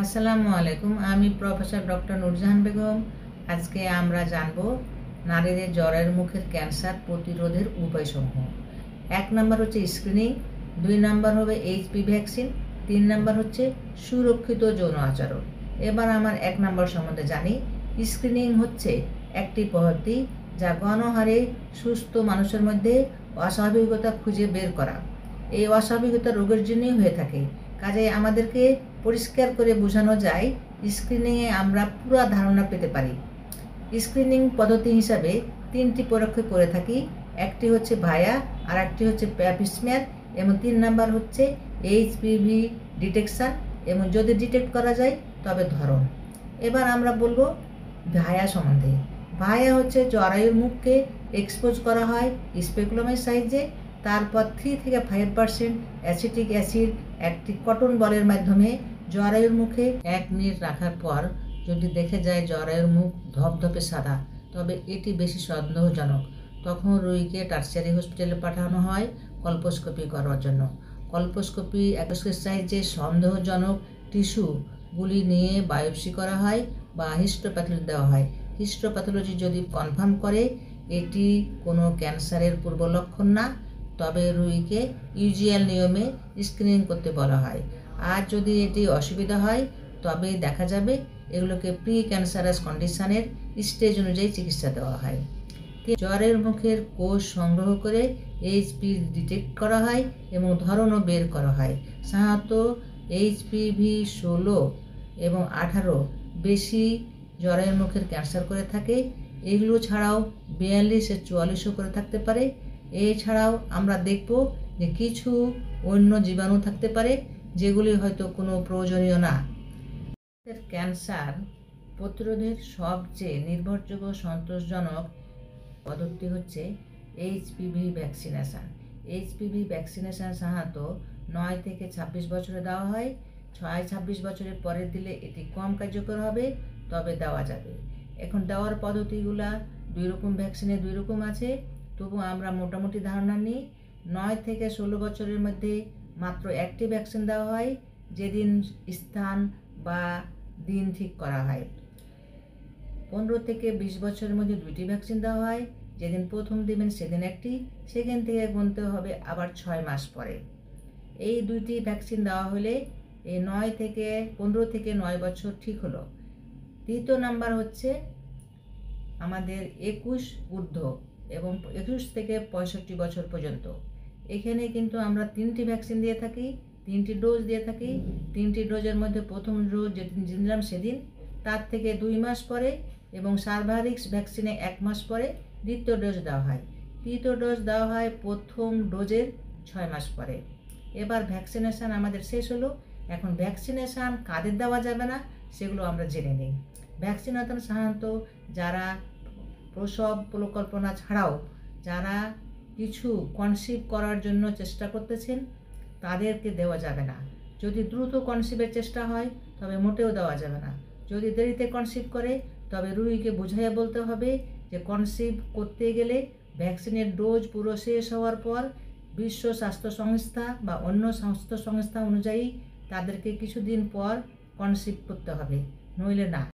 আসসালামু আলাইকুম। আমি প্রফেসর ডক্টর নুরজাহান বেগম। আজকে আমরা জানব নারীদের জ্বরের মুখের ক্যান্সার প্রতিরোধের উপায়সমূহ। 1 নাম্বার হচ্ছে স্ক্রিনিং, 2 নাম্বার হবে এইচপি ভ্যাকসিন, 3 নাম্বার হচ্ছে সুরক্ষিত যৌন আচরণ। এবার আমার 1 নাম্বার সম্বন্ধে জানি। স্ক্রিনিং হচ্ছে একটি পদ্ধতি যা গণহারে সুস্থ মানুষের মধ্যে অস্বাভাবিকতা খুঁজে বের করা। এই অস্বাভাবিকতা রোগের জন্যই হয়ে থাকে। কাজেই আমাদেরকে পরিষ্কার করে বোঝানো যায়, স্ক্রিনিংয়ে আমরা পুরো ধারণা পেতে পারি। স্ক্রিনিং পদ্ধতি হিসাবে 3টি পরীক্ষা করে থাকি। একটি হচ্ছে ভায়া, আর একটি হচ্ছে প্যাপস্মিয়ার এবং 3 নাম্বার হচ্ছে এইচপিভি ডিটেকশান, এবং যদি ডিটেক্ট করা যায় তবে ধরন। এবার আমরা বলবো ভায়া সম্বন্ধে। ভায়া হচ্ছে জরায়ুর মুখকে এক্সপোজ করা হয় স্পেকুলামের সাহায্যে। তারপর 3 থেকে 5% অ্যাসিটিক অ্যাসিড একটি কটন বলের মাধ্যমে জরায়ুর মুখে 1 মিনিট রাখার পর যদি দেখে যায় জরায়ুর মুখ ধপধপে সাদা, তবে এটি বেশি সন্দেহজনক। তখন রোগীকে টার্সিয়ারি হসপিটালে পাঠানো হয় কলপোস্কোপি করার জন্য। কলপোস্কোপি সাহায্যে সন্দেহজনক টিস্যুগুলি নিয়ে বায়োপসি করা হয় বা হিস্টোপ্যাথোলজি দেওয়া হয়। হিস্টোপ্যাথোলজি যদি কনফার্ম করে এটি কোনো ক্যান্সারের পূর্ব লক্ষণ না, তবে রোগীকে ইউজুয়াল নিয়মে স্ক্রিনিং করতে বলা হয়। আর যদি এটি অসুবিধা হয় তবে দেখা যাবে এগুলোকে প্রি ক্যান্সারাস কন্ডিশনের স্টেজ অনুযায়ী চিকিৎসা দেওয়া হয়। জ্বরের মুখের কোষ সংগ্রহ করে এইচপি ডিটেক্ট করা হয় এবং ধরনও বের করা হয়। সাধারণত এইচপিভি 16 এবং 18 বেশি জ্বরের মুখের ক্যান্সার করে থাকে। এগুলো ছাড়াও 42-44ও করে থাকতে পারে। এছাড়াও আমরা দেখব যে কিছু অন্য জীবাণু থাকতে পারে যেগুলি হয়তো কোনো প্রয়োজনীয় না। ক্যান্সার প্রতিরোধের সবচেয়ে নির্ভরযোগ্য সন্তোষজনক পদ্ধতি হচ্ছে এইচপিভি ভ্যাকসিনেশান। এইচপিভি ভ্যাকসিনেশান সাধারণত 9 থেকে 26 বছরে দেওয়া হয়। 26 বছরের পরে দিলে এটি কম কার্যকর হবে, তবে দেওয়া যাবে। এখন দেওয়ার পদ্ধতিগুলা 2 রকম, ভ্যাকসিনে 2 রকম আছে, তবু আমরা মোটামুটি ধারণা নিই। 9 থেকে 16 বছরের মধ্যে মাত্র একটি ভ্যাকসিন দেওয়া হয়, যেদিন স্থান বা দিন ঠিক করা হয়। 15 থেকে 20 বছরের মধ্যে 2টি ভ্যাকসিন দেওয়া হয়, যেদিন প্রথম দেবেন সেদিন একটি, সেখান থেকে গুনতে হবে আবার 6 মাস পরে। এই 2টি ভ্যাকসিন দেওয়া হলে এই 15 থেকে 9 বছর ঠিক হলো। 3য় নাম্বার হচ্ছে আমাদের 21 ঊর্ধ্ব এবং 21 থেকে 65 বছর পর্যন্ত। এখানে কিন্তু আমরা 3টি ভ্যাকসিন দিয়ে থাকি, 3টি ডোজ দিয়ে থাকি। 3টি ডোজের মধ্যে প্রথম ডোজ যেদিন দিলাম সেদিন, তার থেকে 2 মাস পরে, এবং সার্ভারিক্স ভ্যাকসিনে 1 মাস পরে দ্বিতীয় ডোজ দেওয়া হয়। 3য় ডোজ দেওয়া হয় প্রথম ডোজের 6 মাস পরে। এবার ভ্যাকসিনেশান আমাদের শেষ হলো। এখন ভ্যাকসিনেশান কাদের দেওয়া যাবে না সেগুলো আমরা জেনে নিই। ভ্যাকসিনেশান সাধারণত যারা প্রসব পরিকল্পনা ছাড়াও যারা কিছু কনসিভ করার জন্য চেষ্টা করতেছেন তাদেরকে দেওয়া যাবে না। যদি দ্রুত কনসিভের চেষ্টা হয় তবে মোটেও দেওয়া যাবে না। যদি দেরিতে কনসিভ করে তবে রোগীকে বুঝাইয়া বলতে হবে যে কনসিভ করতে গেলে ভ্যাকসিনের ডোজ পুরো শেষ হওয়ার পর বিশ্ব স্বাস্থ্য সংস্থা বা অন্য স্বাস্থ্য সংস্থা অনুযায়ী তাদেরকে কিছুদিন পর কনসিভ করতে হবে, নইলে না।